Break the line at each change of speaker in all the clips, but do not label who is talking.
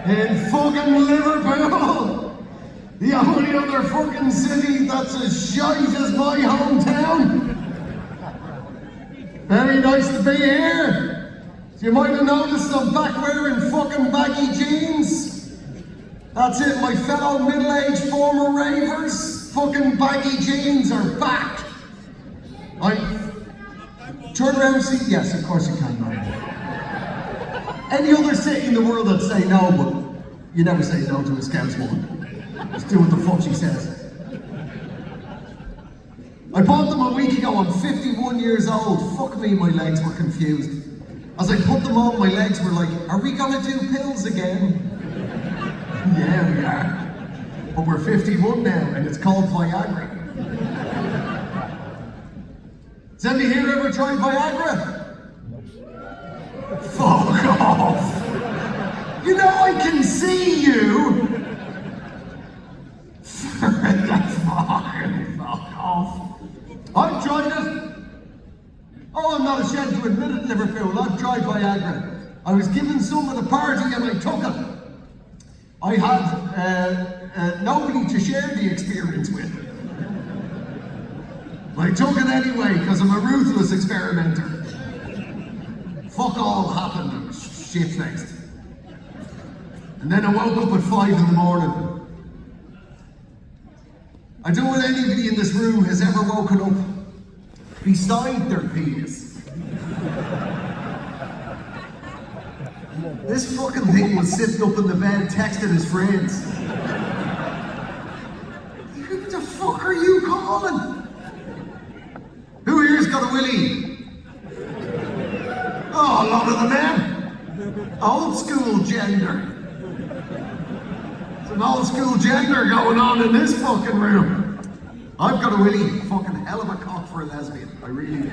in fucking Liverpool. The only other fucking city that's as shite as my hometown. Very nice to be here. You might have noticed I'm back wearing fucking baggy jeans. That's it, my fellow middle-aged former ravers. Fucking baggy jeans are back. Turn around and see. Yes, of course you can, man. Any other city in the world that'd say no, but you never say no to a Scouse woman. Just do what the fuck she says. I bought them a week ago. I'm 51 years old. Fuck me, my legs were confused. As I put them on, my legs were like, are we gonna do pills again? Yeah, we are. But we're 51 now, and it's called Viagra. Has anybody here ever tried Viagra? Fuck off! You know I can see you! Fucking fuck off! I've tried it! Oh, I'm not ashamed to admit it, Liverpool. I've tried Viagra. I was given some at a party and I took it. I had nobody to share the experience with. I took it anyway because I'm a ruthless experimenter. Fuck all happened. I was shit-faced. And then I woke up at 5 in the morning. I don't know if anybody in this room has ever woken up beside their penis. This fucking thing was sitting up in the bed texting his friends. Who the fuck are you calling? Who here's got a willy? Oh, a lot of the men. Old school gender. There's an old school gender going on in this fucking room. I've got a willy. Fucking hell of a cock for a lesbian. I really do.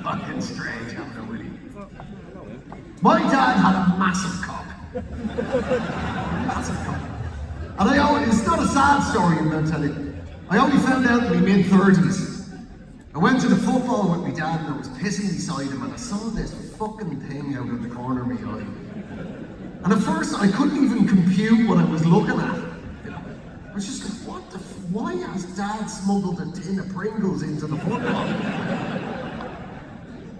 Fucking strange having a willy. My dad had a massive cock. Massive cock. And it's not a sad story, I'm going to tell you. I only found out in my mid-30s. I went to the football with my dad and I was pissing beside him and I saw this fucking thing out of the corner of my eye. And at first I couldn't even compute what I was looking at. I was just like, why has Dad smuggled a tin of Pringles into the football?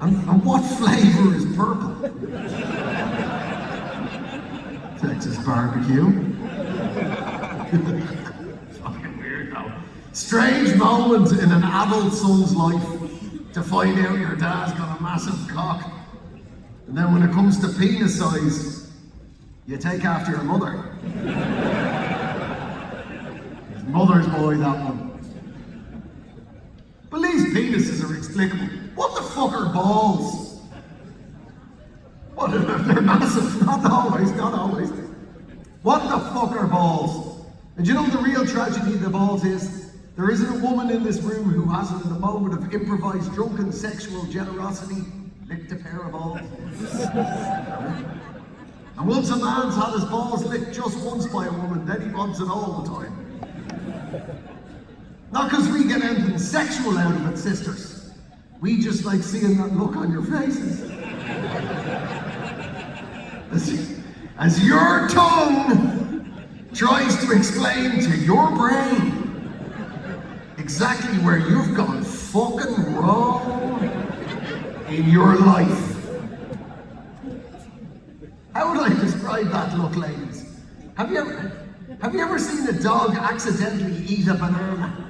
And what flavour is purple? Texas barbecue. Fucking weird though. Strange moment in an adult son's life to find out your dad's got a massive cock. And then when it comes to penis size, you take after your mother. Mother's boy, that one. But these penises are inexplicable. What the fuck are balls? What if they're massive? Not always. What the fuck are balls? And you know the real tragedy of the balls is? There isn't a woman in this room who hasn't, in a moment of improvised drunken sexual generosity, licked a pair of balls. And once a man's had his balls licked just once by a woman, then he wants it all the time. Not because we get anything sexual out of it, sisters. We just like seeing that look on your faces. As your tongue tries to explain to your brain exactly where you've gone fucking wrong in your life. How would I describe that look, ladies? Have you ever seen a dog accidentally eat a banana?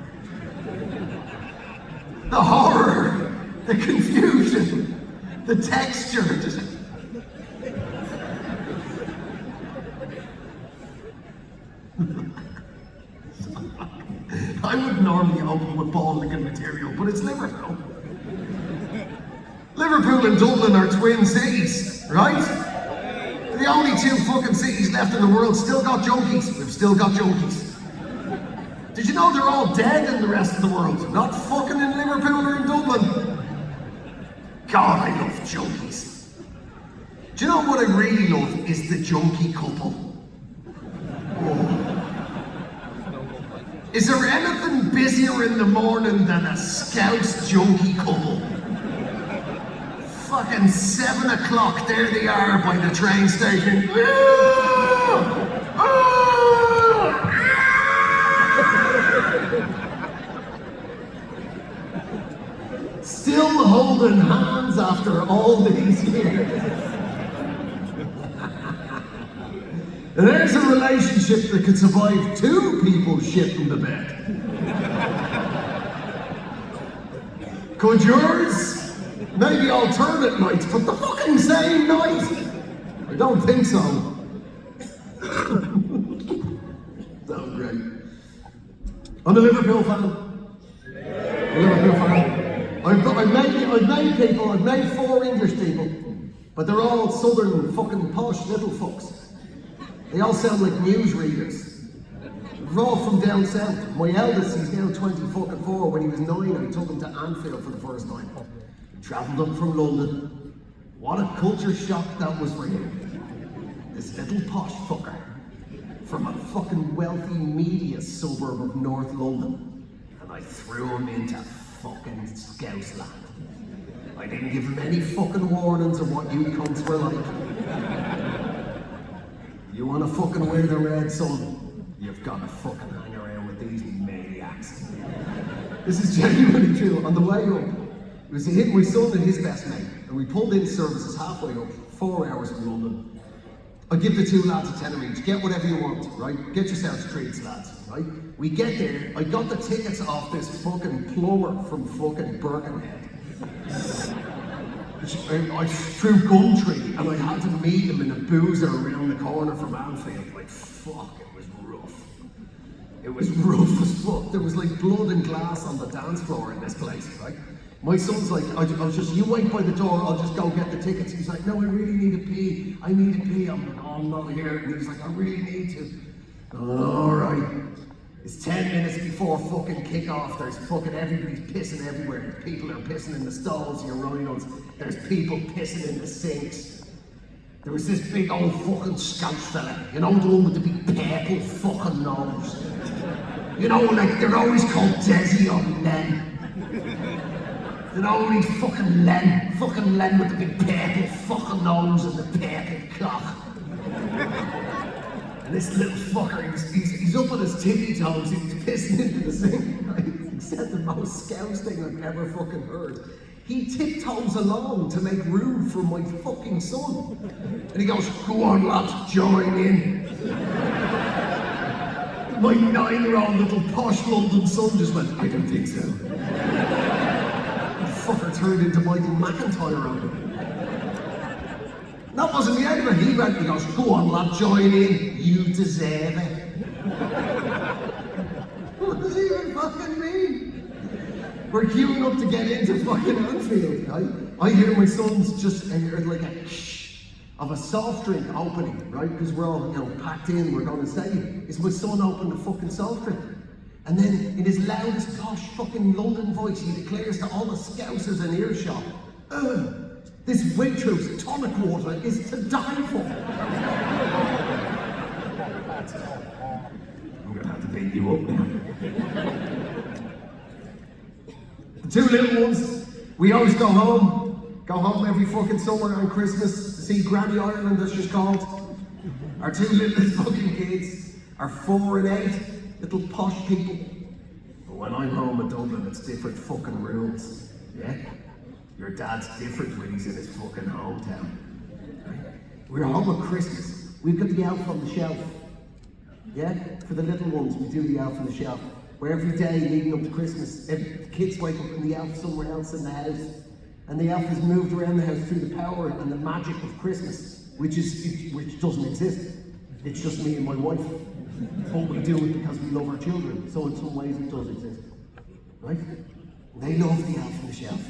The horror, the confusion, the texture. I would normally open with ball licking material, but it's Liverpool. Liverpool and Dublin are twin cities, right? The only two fucking cities left in the world still got junkies. We've still got junkies. Did you know they're all dead in the rest of the world? Not fucking in Liverpool or in Dublin. God, I love junkies. Do you know what I really love is the junkie couple. Oh. Is there anything busier in the morning than a Scouse junkie couple? Fucking 7 o'clock, there they are by the train station. Still holding hands after all these years. And there's a relationship that could survive 2 people shitting the bed. Could yours? Maybe alternate nights, but the fucking same night? I don't think so. So great. I'm a Liverpool fan. I've made 4 English people, but they're all southern fucking posh little fucks. They all sound like newsreaders. They're all from down south. My eldest, he's now 24. When he was 9, I took him to Anfield for the first time. He travelled up from London. What a culture shock that was for him. This little posh fucker from a fucking wealthy media suburb of North London. And I threw him into fucking Scouse land. I didn't give him any fucking warnings of what you cunts were like. You wanna fucking wear the red, son? You've gotta fucking hang around with these maniacs. This is genuinely true. On the way up, it was hit my son and his best mate, and we pulled in services halfway up, 4 hours from London. I give the 2 lads a tenner each. Get whatever you want, right? Get yourselves treats, lads, right? We get there. I got the tickets off this fucking plumber from fucking Birkenhead. I threw Gumtree, and I had to meet him in a boozer around the corner from Anfield. Like, fuck, it was rough. It was rough as fuck. There was like blood and glass on the dance floor in this place, right? My son's like, I was just, you wait by the door, I'll just go get the tickets. He's like, no, I really need to pee. I need to pee. I'm like, oh, I'm not here. And he's like, I really need to. All right. It's 10 minutes before fucking kick-off. There's fucking everybody's pissing everywhere. People are pissing in the stalls, your rhinos. There's people pissing in the sinks. There was this big old fucking Scouse fella. You know, the one with the big purple fucking nose. You know, like, they're always called Desi or Len. You know, he's fucking Len. Fucking Len with the big purple fucking nose and the purple cock. And this little fucker, he's up on his tippy toes, he's pissing into the sink, right? He said the most Scouse thing I've ever fucking heard. He tiptoes along to make room for my fucking son. And he goes, go on lads, join in. My 9-year-old little posh London son just went, I don't think so. The fucker turned into Michael McIntyre on him. That wasn't the end of it. He goes, go on lad, join in. You deserve it. What does he even fucking mean? We're queuing up to get into fucking Anfield, right? I hear my son's just like a shh of a soft drink opening, right? Because we're all, packed in, we're going to stadium. It's my son opened the fucking soft drink. And then in his loudest posh fucking London voice, he declares to all the Scousers in earshot, this Waitrose tonic water is to die for. I'm gonna have to beat you up now. The 2 little ones, we always go home every fucking summer and Christmas to see Granny Ireland, as she's called. Our 2 little fucking kids are 4 and 8, little posh people. But when I'm home in Dublin, it's different fucking rules, yeah? Your dad's different when he's in his fucking hometown. Right? We're home at Christmas. We've got the elf on the shelf. Yeah? For the little ones, we do the elf on the shelf. Where every day leading up to Christmas, the kids wake up and the elf somewhere else in the house. And the elf is moved around the house through the power and the magic of Christmas, which doesn't exist. It's just me and my wife. But we do it because we love our children. So in some ways it does exist. Right? They love the elf on the shelf.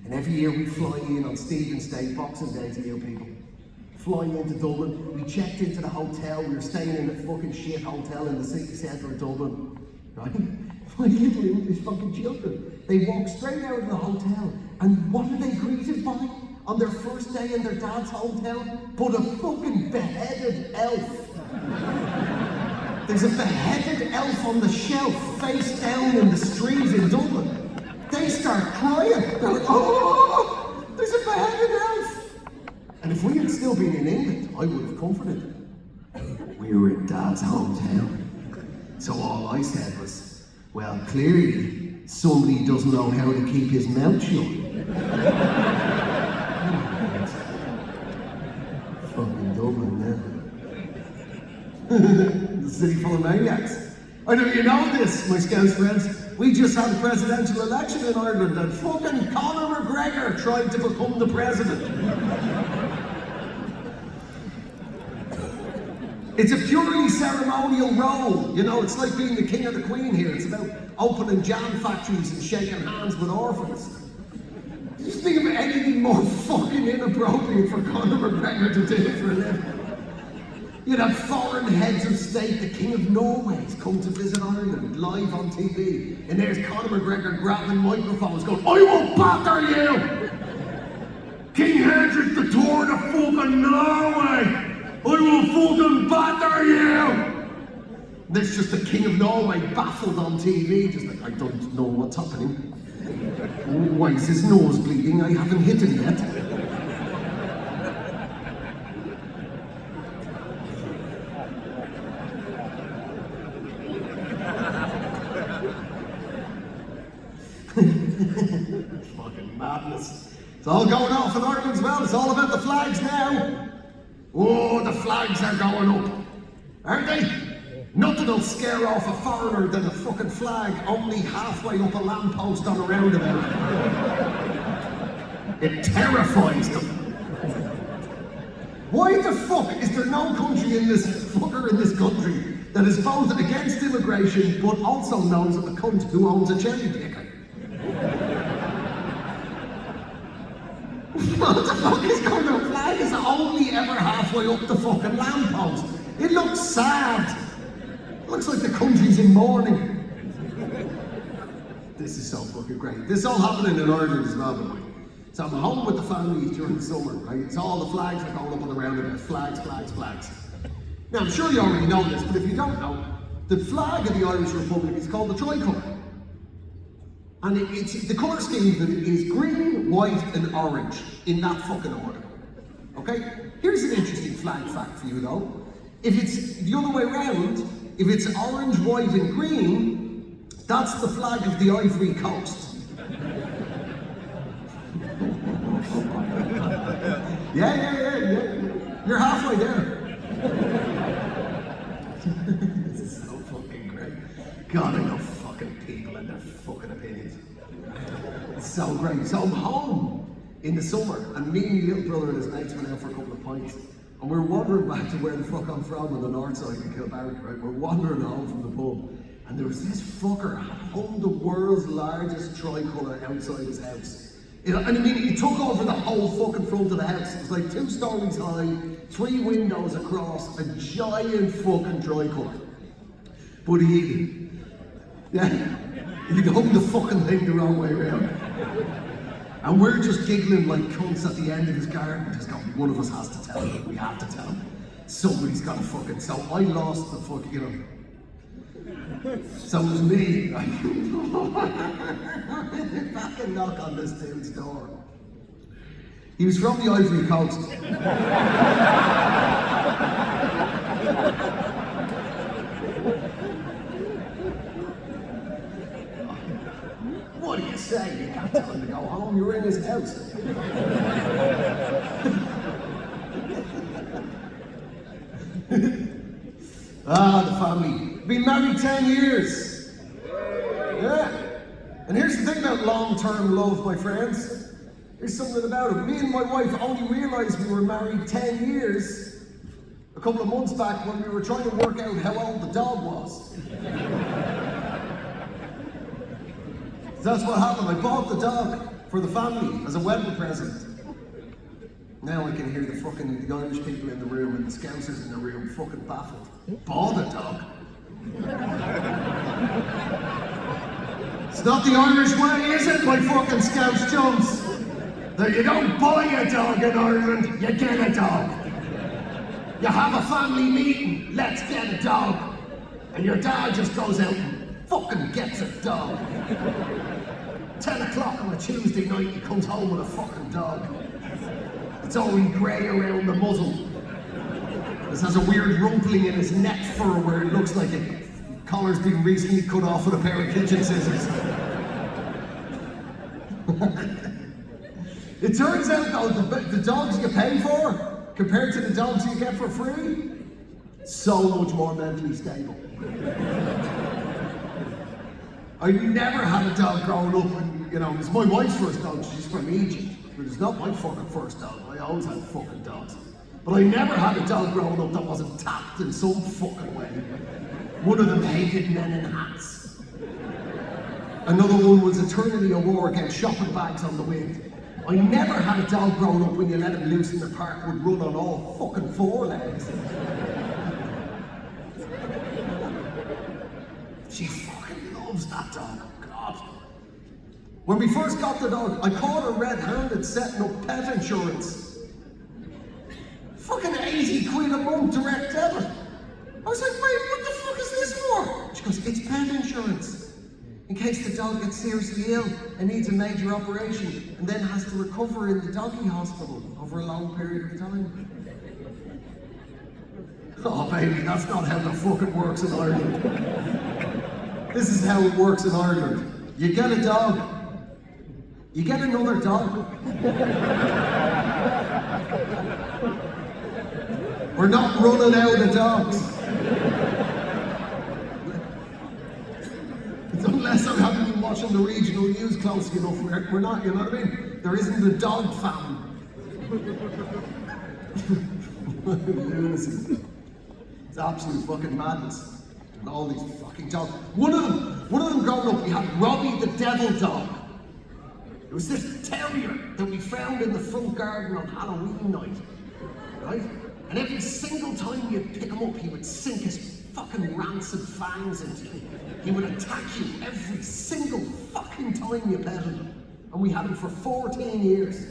And every year we fly in on Stephen's Day, Boxing Day to you people. Flying into Dublin, we checked into the hotel, we were staying in a fucking shit hotel in the city centre of Dublin. Right? My little English fucking children. They walk straight out of the hotel, and what are they greeted by on their first day in their dad's hometown? But a fucking beheaded elf. There's a beheaded elf on the shelf, face down in the street in Dublin. They start crying. They're like, oh, there's a beheaded elf. And if we had still been in England, I would have comforted. We were in Dad's hometown. So all I said was, well, clearly somebody doesn't know how to keep his mouth shut. Fucking Dublin now. The city full of maniacs. I know you know this, my Scouts friends. We just had a presidential election in Ireland and fucking Conor McGregor tried to become the president. It's a purely ceremonial role. You know, it's like being the king or the queen here. It's about opening jam factories and shaking hands with orphans. Just think of anything more fucking inappropriate for Conor McGregor to do for a living. You'd have foreign heads of state, the King of Norway's come to visit Ireland live on TV. And there's Conor McGregor grabbing microphones going, I will batter you! King Hendrik the Third of fucking Norway! I will fucking batter you! There's just the King of Norway baffled on TV, just like, I don't know what's happening. Why is his nose bleeding? I haven't hit him yet. Fucking madness. It's all going off in Ireland as well. It's all about the flags now. Oh, the flags are going up. Aren't they? Nothing will scare off a foreigner than a fucking flag only halfway up a lamppost on a roundabout. It terrifies them. Why the fuck is there no country in this fucker in this country that is both against immigration but also knows a cunt who owns a cherry picker? What the fuck is going on? The flag is only ever halfway up the fucking lamppost. It looks sad. It looks like the country's in mourning. This is so fucking great. This is all happening in Ireland as well, by the way. So I'm home with the family during the summer, right? It's all the flags that are going up on the roundabout. Flags, flags, flags. Now, I'm sure you already know this, but if you don't know, the flag of the Irish Republic is called the tricolour. And the colour scheme of it is green, white, and orange, in that fucking order. Okay? Here's an interesting flag fact for you though. If it's the other way around, if it's orange, white, and green, that's the flag of the Ivory Coast. Yeah. You're halfway there. This is so fucking great. God, I know fucking people and their fucking opinions. It's so great. So I'm home in the summer, and me and my little brother and his mates went out for a couple of pints. And we're wandering back to where the fuck I'm from on the north side of Kilbarrack, right? We're wandering home from the pub. And there was this fucker hung the world's largest tricolour outside his house. And I mean, he took over the whole fucking front of the house. It was like 2 stories high, 3 windows across, a giant fucking tricolour. But he'd hung the fucking thing the wrong way around. And we're just giggling like cunts at the end of his garden, just going, one of us has to tell him, we have to tell him. Somebody's got to fucking, so I lost the fucking, you know. So it was me, right? Fucking knock on this dude's door. He was from the Ivory Coast. What do you say? You can't tell him to go home, you're in his house. The family. Been married 10 years. Yeah. And here's the thing about long-term love, my friends. There's something about it. Me and my wife only realised we were married 10 years a couple of months back when we were trying to work out how old the dog was. That's what happened. I bought the dog for the family as a wedding present. Now I can hear the Irish people in the room and the Scousers in the room fucking baffled. Bought a dog. It's not the Irish way, is it, my fucking Scouts chums? That you don't buy a dog in Ireland, you get a dog. You have a family meeting, let's get a dog. And your dad just goes out and fucking gets a dog. 10 o'clock on a Tuesday night, he comes home with a fucking dog. It's only grey around the muzzle. This has a weird rumpling in his neck fur where it looks like a collar's been recently cut off with a pair of kitchen scissors. It turns out though, the dogs you pay for, compared to the dogs you get for free, so much more mentally stable. I never had a dog growing up, and you know, it's my wife's first dog, she's from Egypt, but it's not my fucking first dog. I always had fucking dogs. But I never had a dog growing up that wasn't tapped in some fucking way. One of them hated men in hats. Another one was eternally a war against shopping bags on the wind. I never had a dog growing up when you let him loose in the park would run on all fucking four legs. She fucking loves that dog, God. When we first got the dog, I caught her red-handed setting up pet insurance. Fucking 80 quid a month direct debit. I was like, wait, what the fuck is this for? She goes, it's pet insurance. In case the dog gets seriously ill and needs a major operation and then has to recover in the doggy hospital over a long period of time. Oh baby, that's not how the fuck it works in Ireland. This is how it works in Ireland. You get a dog, you get another dog. We're not running out of dogs. Unless I haven't been watching the regional news closely enough, we're not, you know what I mean? There isn't a dog famine. Lunacy. It's absolute fucking madness. And all these fucking dogs. One of them growing up, we had Robbie the Devil Dog. It was this terrier that we found in the front garden on Halloween night, right? And every single time you'd pick him up, he would sink his fucking rancid fangs into you. He would attack you every single fucking time you pet him. And we had him for 14 years.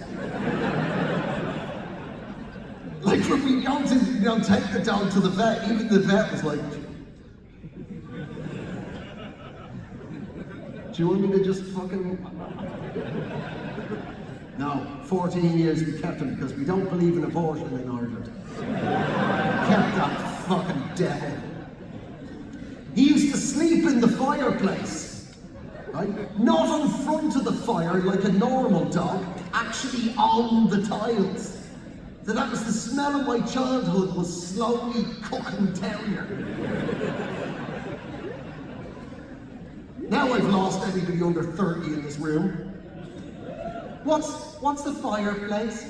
Like when we go to, you know, take the dog to the vet, even the vet was like, do you want me to just fucking... No, 14 years we kept him because we don't believe in abortion in Ireland. Kept that fucking devil. He used to sleep in the fireplace, right? Not in front of the fire like a normal dog, actually on the tiles. So that was the smell of my childhood, was slowly cooking terrier. Now I've lost anybody under 30 in this room. What's the fireplace?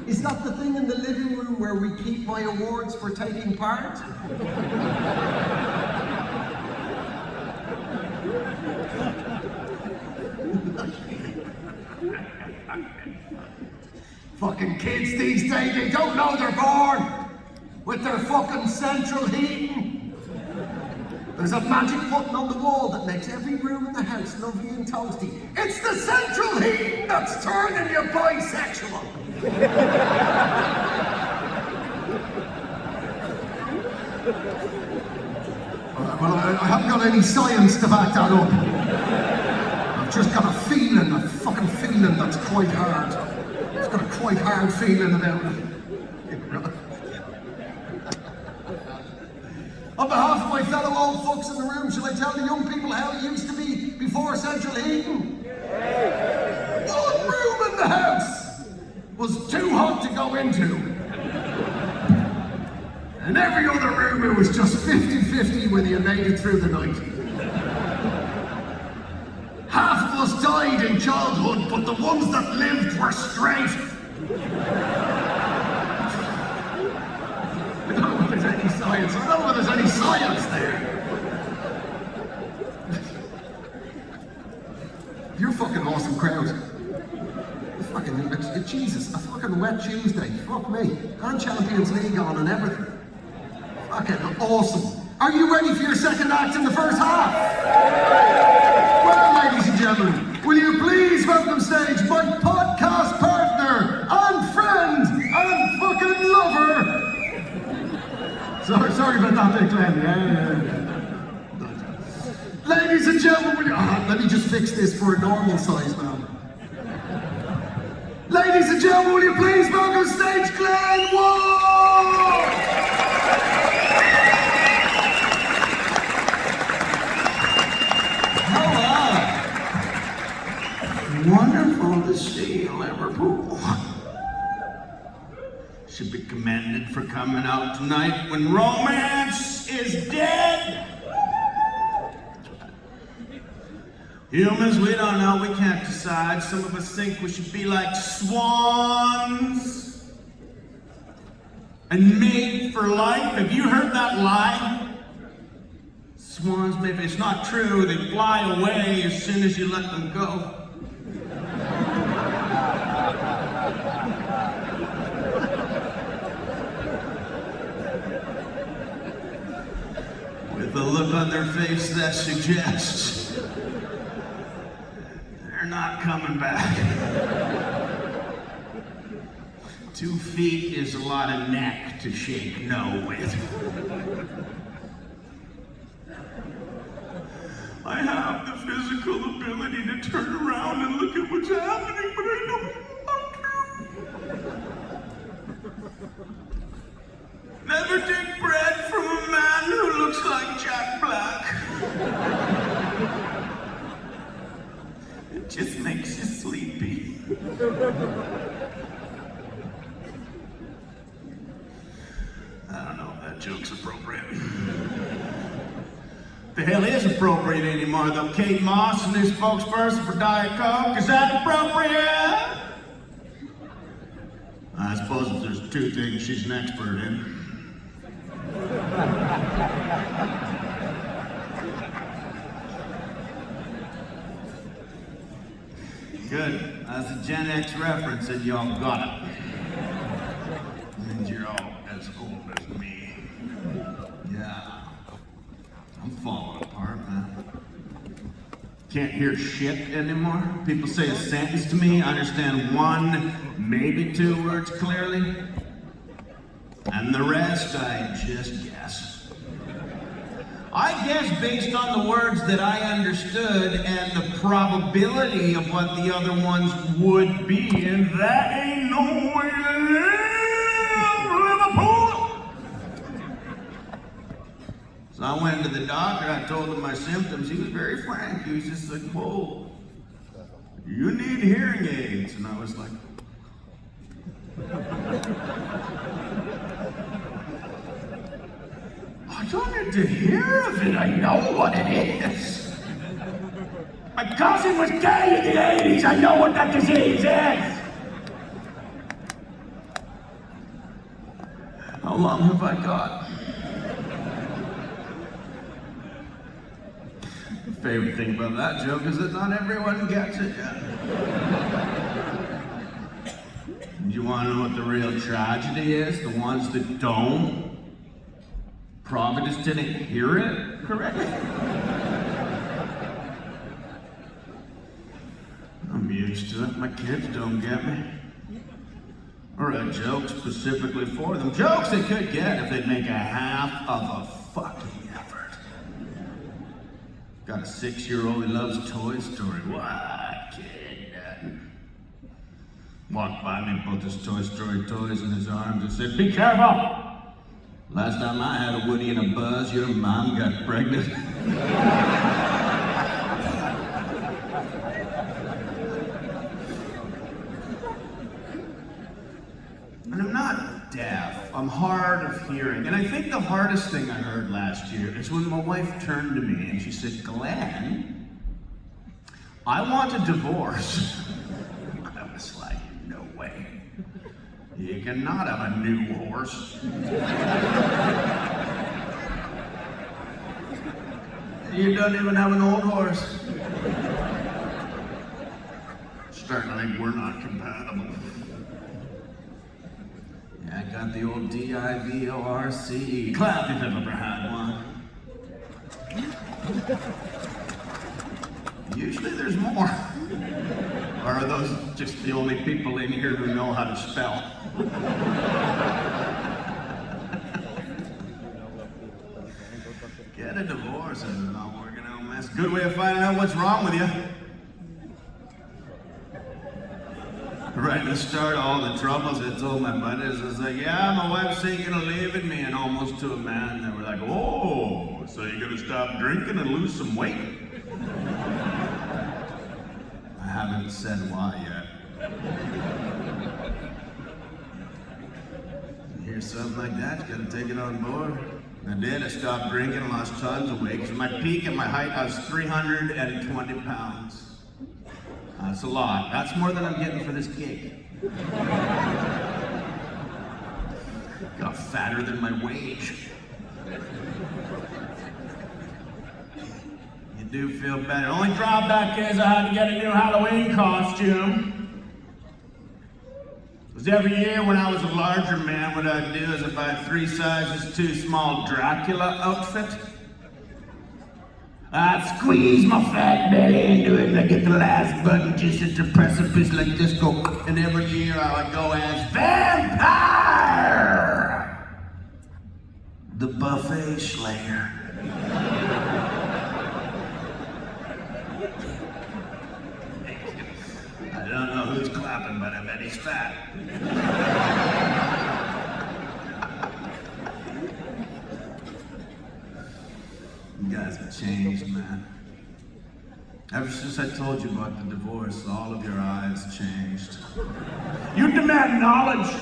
Is that the thing in the living room where we keep my awards for taking part? Fucking kids these days, they don't know they're born with their fucking central heating. There's a magic button on the wall that makes every room in the house lovely and toasty. It's the central heating that's turning you bisexual. Well, I haven't got any science to back that up. I've just got a feeling, a fucking feeling that's quite hard. It's got a quite hard feeling about it. On behalf of my fellow old fucks in the room, shall I tell the young people how it used to be before central heating? One room in the house was too hot to go into. And every other room it was just 50-50 whether you made it through the night. Half of us died in childhood, but the ones that lived were straight. I don't know if there's any science. I don't know if there's any science there. You're a fucking awesome crowd. Fucking, Jesus, a fucking wet Tuesday. Fuck me. And Champions League on and everything. Fucking awesome. Are you ready for your second act in the first half? Well, ladies and gentlemen, will you please welcome stage my podcast partner and friend and fucking lover. Sorry about that bit, Glenn. Yeah. Ladies and gentlemen, will you... let me just fix this for a normal size man. Ladies and and gentlemen, will you please welcome stage Glenn Wall?
Hello. Wonderful to see you, Liverpool. Should be commended for coming out tonight when romance is dead. Humans, we don't know, we can't decide. Some of us think we should be like swans and mate for life. Have you heard that lie? Swans, maybe it's not true. They fly away as soon as you let them go. With the look on their face that suggests they're not coming back. 2 feet is a lot of neck to shake no with. I have the physical ability to turn around and look at what's happening, but I don't want to. Never take bread from a man who looks like Jack Black. It just makes you sleepy. I don't know if that joke's appropriate. The hell is appropriate anymore, though? Kate Moss, new spokesperson for Diet Coke. Is that appropriate? I suppose if there's 2 things she's an expert in. Good. That's a Gen X reference, and y'all got it. And you're all as old as me. Yeah. I'm falling apart, man. Can't hear shit anymore. People say a sentence to me, I understand 1, maybe 2 words clearly. And the rest, I just guess. I guess based on the words that I understood and the probability of what the other ones would be, and that ain't no way to live, Liverpool! So I went to the doctor, I told him my symptoms. He was very frank. He was just like, whoa, you need hearing aids. And I was like, I don't need to hear of it, I know what it is. My cousin was gay in the 80s, I know what that disease is. How long have I got? The favorite thing about that joke is that not everyone gets it yet. You want to know what the real tragedy is? The ones that don't? Probably just didn't hear it correctly. I'm used to it. My kids don't get me. Or a joke specifically for them. Jokes they could get if they'd make a half of a fucking effort. Got a 6-year-old who loves Toy Story. What kid? Walked by me and put his Toy Story toys in his arms and said, "Be careful! Last time I had a Woody and a Buzz, your mom got pregnant." And I'm not deaf, I'm hard of hearing. And I think the hardest thing I heard last year is when my wife turned to me and she said, "Glenn, I want a divorce." I was like, no way. You cannot have a new horse. You don't even have an old horse. Starting to think we're not compatible. Yeah, I got the old DIVORCE. Clap if you've ever had one. Usually there's more. Or are those just the only people in here who know how to spell? Get a divorce if it's not working out, man. It's a good way of finding out what's wrong with you. Right at the start of all the troubles, I told my buddies, I was like, yeah, my wife's thinking of leaving me, and almost to a man, they were like, oh, so you're gonna stop drinking and lose some weight? I haven't said why yet. You hear something like that, you gotta take it on board. I did, I stopped drinking, lost tons of weight. 'Cause at my peak, at my height, I was 320 pounds. That's a lot. That's more than I'm getting for this gig. Got fatter than my wage. You do feel better. Only drawback is I had to get a new Halloween costume. Because every year when I was a larger man, what I'd do is I'd buy 3 sizes too small Dracula outfit. I'd squeeze my fat belly into it and I'd get the last button just at the precipice like this go. And every year I would go as Vampire! The Buffet Slayer. I don't know who's clapping, but I bet he's fat. You guys have changed, man. Ever since I told you about the divorce, all of your eyes changed. You demand knowledge.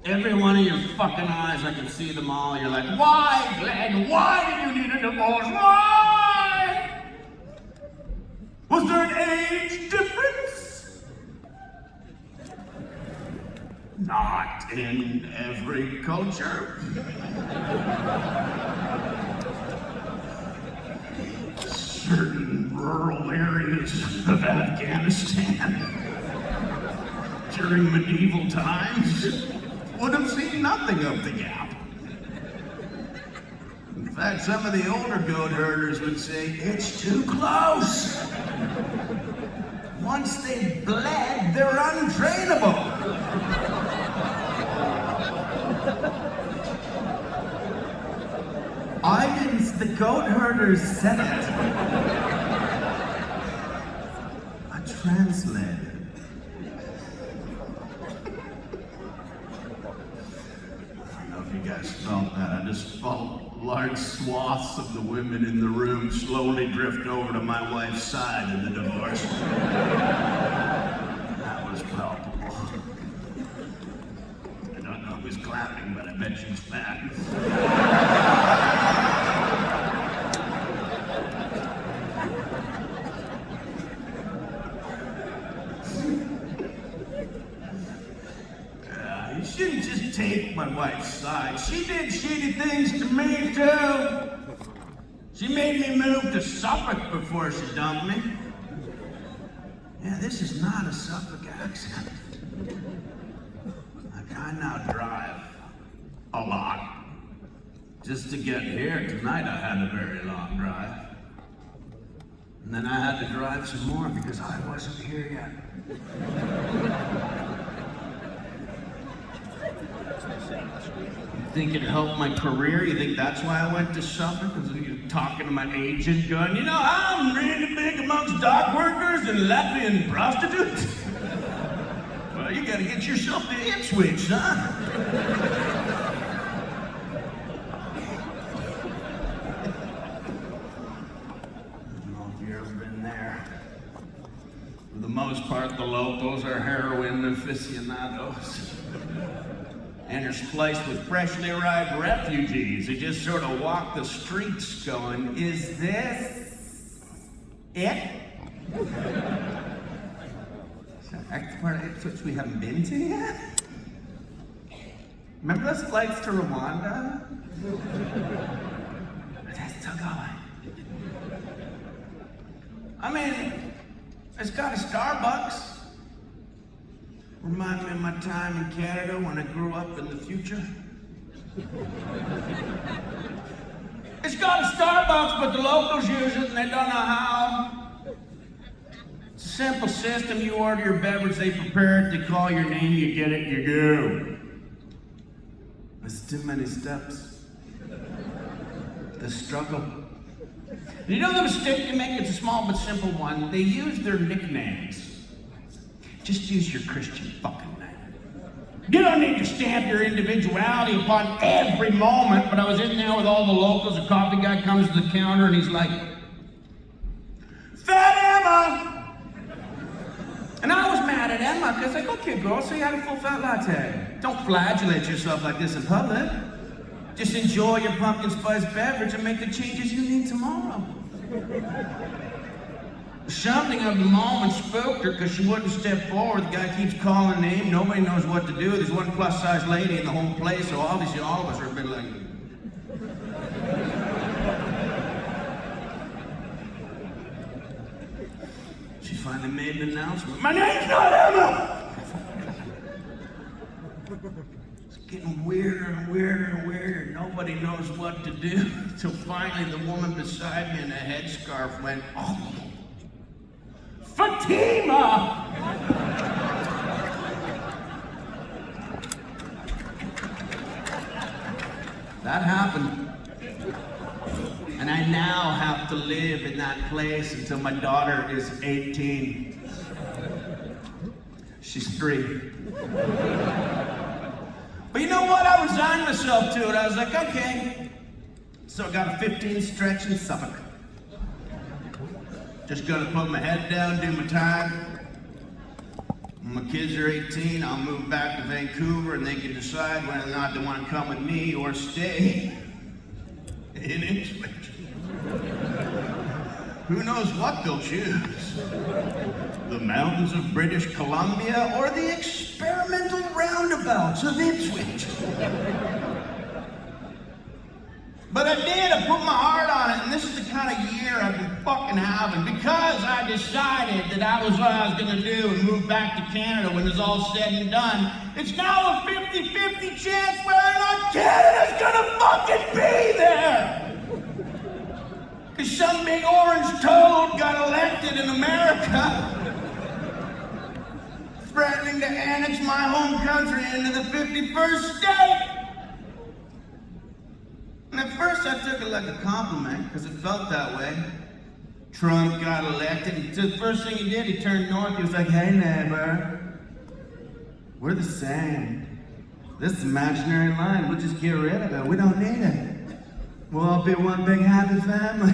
Every one of your fucking eyes, I can see them all. You're like, why, Glenn? Why did you need a divorce? Why? Was there an age difference? Not in every culture. Certain rural areas of Afghanistan during medieval times would have seen nothing of the gap. In fact, some of the older goat herders would say, it's too close. Once they've bled, they're untrainable. The goat herders said it. I translated. I don't know if you guys felt that. I just felt large swaths of the women in the room slowly drift over to my wife's side in the divorce. That was palpable. I don't know who's clapping, but I bet she's fat. You shouldn't just take my wife's side. She did shitty things to me, too. She made me move to Suffolk before she dumped me. Yeah, this is not a Suffolk accent. Like, I now drive a lot. Just to get here tonight, I had a very long drive. And then I had to drive some more because I wasn't here yet. You think it helped my career? You think that's why I went to Suffolk? Because you're talking to my agent going, you know, I'm really big amongst dock workers and Latvian prostitutes. Well, you gotta get yourself to Ipswich, son. I don't know if you've ever been there. For the most part, the locals are heroin aficionados. And they're spliced with freshly arrived refugees who just sort of walk the streets going, is this it? That's part of Ipswich we haven't been to yet? Remember those flights to Rwanda? That's still going. I mean, it's got a Starbucks. Remind me of my time in Canada when I grew up in the future. It's got a Starbucks, but the locals use it and they don't know how. It's a simple system. You order your beverage, they prepare it, they call your name, you get it, you go. There's too many steps. The struggle. You know the mistake you make? It's a small but simple one. They use their nicknames. Just use your Christian fucking name. You don't need to stamp your individuality upon every moment, but I was in there with all the locals, a coffee guy comes to the counter and he's like, Fat Emma! And I was mad at Emma, because like, okay girl, so you had a full fat latte. Don't flagellate yourself like this in public. Just enjoy your pumpkin spice beverage and make the changes you need tomorrow. Something of the moment spooked her because she wouldn't step forward. The guy keeps calling name. Nobody knows what to do. There's one plus-size lady in the whole place, so obviously all of us are a bit like... She finally made an announcement. My name's not Emma! It's getting weirder and weirder and weirder. Nobody knows what to do. Till finally the woman beside me in a headscarf went, oh. Fatima! That happened. And I now have to live in that place until my daughter is 18. She's 3. But you know what? I resigned myself to it. I was like, okay. So I got a 15 stretch in Suffolk. Just gonna put my head down, do my time. When my kids are 18, I'll move back to Vancouver and they can decide whether or not they want to come with me or stay in Ipswich. Who knows what they'll choose? The mountains of British Columbia or the experimental roundabouts of Ipswich? But I did, I put my heart on it, and this is the kind of year I've been fucking having, because I decided that that was what I was gonna do and move back to Canada when it's all said and done. It's now a 50-50 chance whether or not Canada's gonna fucking be there! Because some big orange toad got elected in America, threatening to annex my home country into the 51st state! And at first I took it like a compliment, because it felt that way. Trump got elected, and the first thing he did, he turned north, he was like, hey neighbor, we're the same. This imaginary line, we'll just get rid of it, we don't need it. We'll all be one big happy family.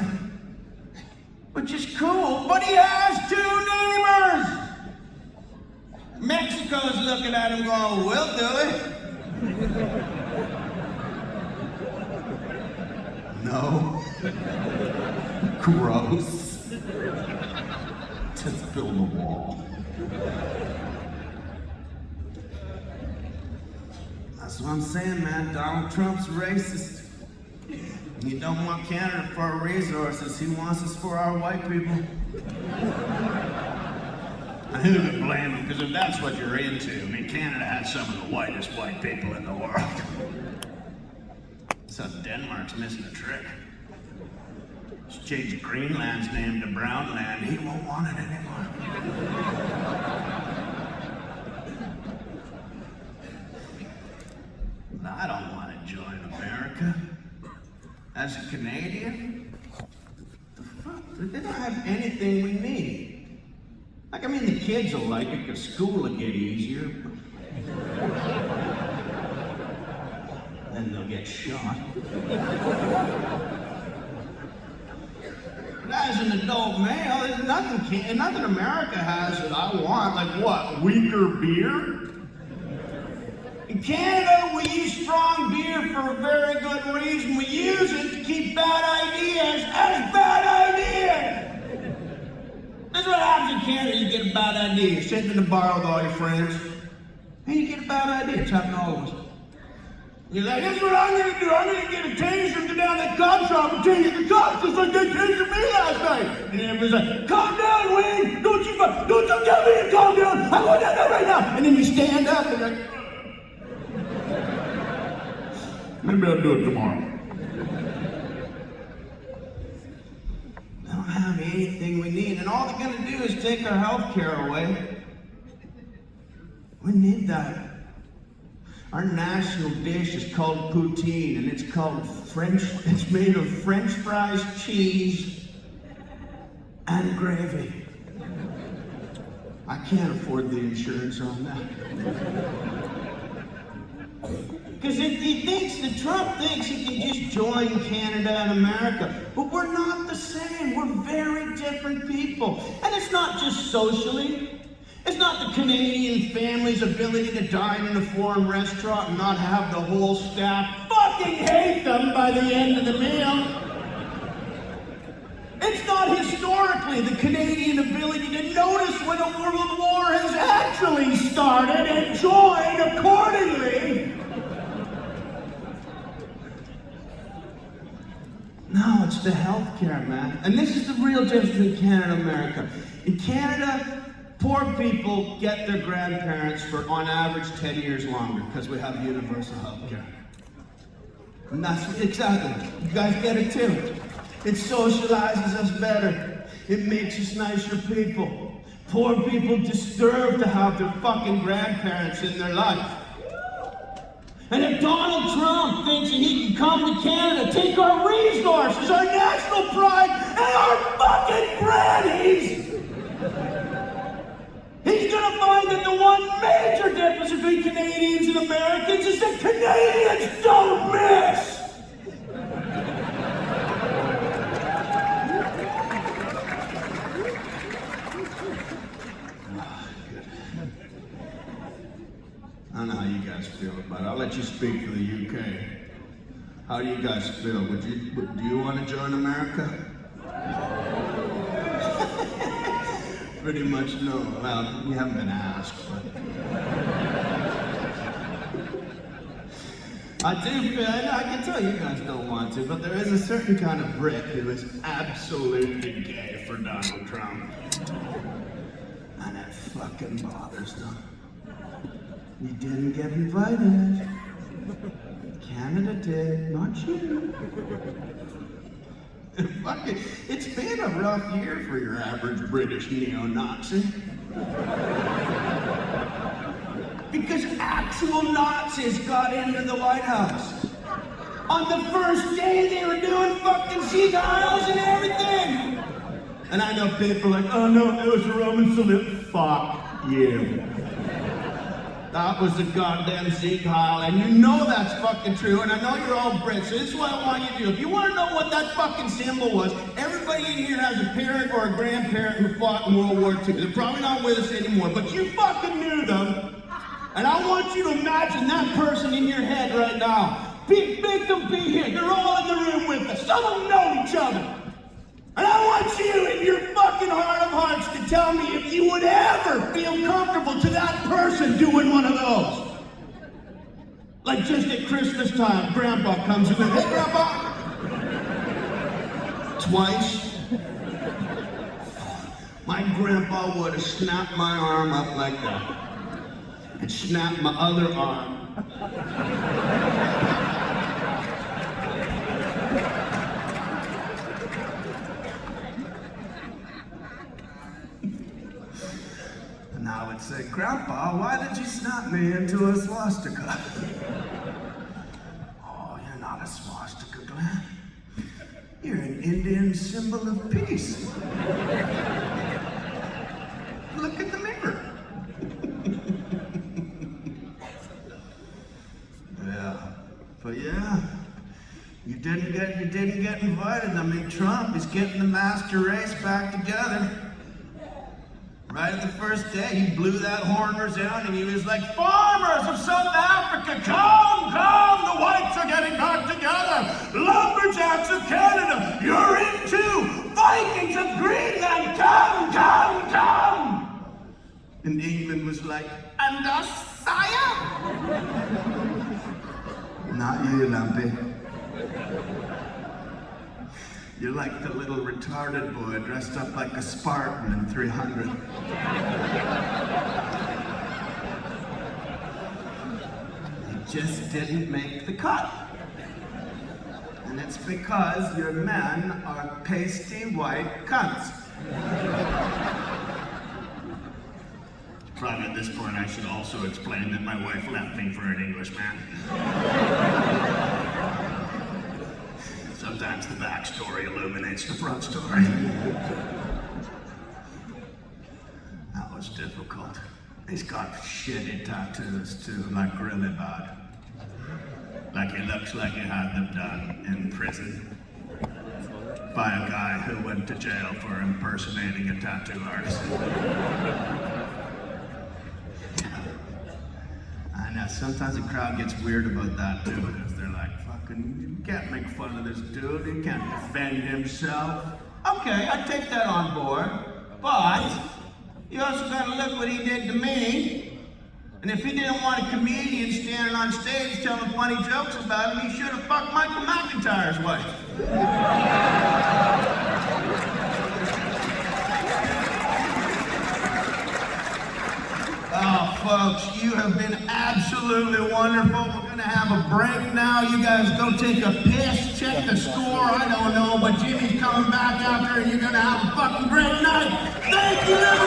Which is cool, but he has 2 neighbors! Mexico's looking at him going, we'll do it. No. Gross. Just build a wall. That's what I'm saying, man. Donald Trump's racist. He don't want Canada for our resources. He wants us for our white people. Who could blame him? Because if that's what you're into, I mean, Canada has some of the whitest white people in the world. So Denmark's missing a trick. Just change Greenland's name to Brownland. He won't want it anymore. But I don't want to join America. As a Canadian, the fuck? They don't have anything we need. Like, I mean, the kids will like it because school will get easier. Then they'll get shot. But as an adult male, there's nothing America has that I want. Like what? Weaker beer? In Canada, we use strong beer for a very good reason. We use it to keep bad ideas as bad ideas. That's what happens in Canada. You get a bad idea. You're sitting in the bar with all your friends, and you get a bad idea. It's happened to all of us. You're like, this is what I'm gonna do. I'm gonna get a taser and go down that cop shop and taser the cops just like they tasered me last night. And then everybody's like, calm down, Wayne. Don't you tell me to calm down. I'm going down there right now. And then you stand up and you're like, maybe I'll do it tomorrow. They don't have anything we need, and all they're gonna do is take our health care away. We need that. Our national dish is called poutine, and it's called it's made of French fries, cheese, and gravy. I can't afford the insurance on that. Because Trump thinks he can just join Canada and America. But we're not the same. We're very different people. And it's not just socially. It's not the Canadian family's ability to dine in a foreign restaurant and not have the whole staff fucking hate them by the end of the meal. It's not historically the Canadian ability to notice when a world war has actually started and join accordingly. No, it's the healthcare, man. And this is the real difference between Canada and America. In Canada, poor people get their grandparents for, on average, 10 years longer because we have universal healthcare. And that's exactly, you guys get it too. It socializes us better. It makes us nicer people. Poor people deserve to have their fucking grandparents in their life. And if Donald Trump thinks that he can come to Canada, take our resources, our national pride, and our fucking grannies, he's gonna find that the one major difference between Canadians and Americans is that Canadians don't miss. I don't know how you guys feel about it. I'll let you speak for the UK. How do you guys feel? Do you want to join America? Pretty much no. Well, you haven't been asked, but I do feel, I can tell you guys don't want to, but there is a certain kind of Brit who is absolutely gay for Donald Trump. And it fucking bothers them. You didn't get invited. Canada did, not you. It's been a rough year for your average British neo-Nazi. Because actual Nazis got into the White House. On the first day, they were doing fucking Sieg Heils and everything. And I know people are like, oh no, it was a Roman salute. Fuck you. That was a goddamn Sieg Heil, and you know that's fucking true, and I know you're all Brits, so this is what I want you to do. If you want to know what that fucking symbol was, everybody in here has a parent or a grandparent who fought in World War II. They're probably not with us anymore, but you fucking knew them. And I want you to imagine that person in your head right now. Make them be here. They're all in the room with us. Some of them know each other. And I want you in your fucking heart of hearts to tell me if you would ever feel comfortable to that person doing one of those. Like just at Christmas time, Grandpa comes in and, hey Grandpa! Twice. My grandpa would have snapped my arm up like that. And snapped my other arm. And I would say, Grandpa, why did you snap me into a swastika? Oh, you're not a swastika, Glenn. You're an Indian symbol of peace. Look at the mirror. Yeah, but yeah, you didn't get invited. I mean, Trump is getting the master race back together. Right at the first day, he blew that horn resounding. He was like, farmers of South Africa, come, the whites are getting back together. Lumberjacks of Canada, you're in too. Vikings of Greenland, come. And England was like, and us, sire? Not you, Lumpy. You're like the little retarded boy dressed up like a Spartan in 300. You just didn't make the cut. And it's because your men are pasty white cunts. Probably at this point I should also explain that my wife left me for an Englishman. Sometimes the backstory illuminates the front story. That was difficult. He's got shitty tattoos too, like really bad. Like he looks like he had them done in prison by a guy who went to jail for impersonating a tattoo artist. I know, sometimes the crowd gets weird about that too, because they're like, fucking, you can't make fun of this dude, he can't defend himself. Okay, I take that on board, but you also gotta look what he did to me. And if he didn't want a comedian standing on stage telling funny jokes about him, he should have fucked Michael McIntyre's wife. Oh, folks, you have been absolutely wonderful. We're gonna have a break now. You guys go take a piss, check the score, I don't know, but Jimmy's coming back out there and you're gonna have a fucking great night. Thank you, everybody!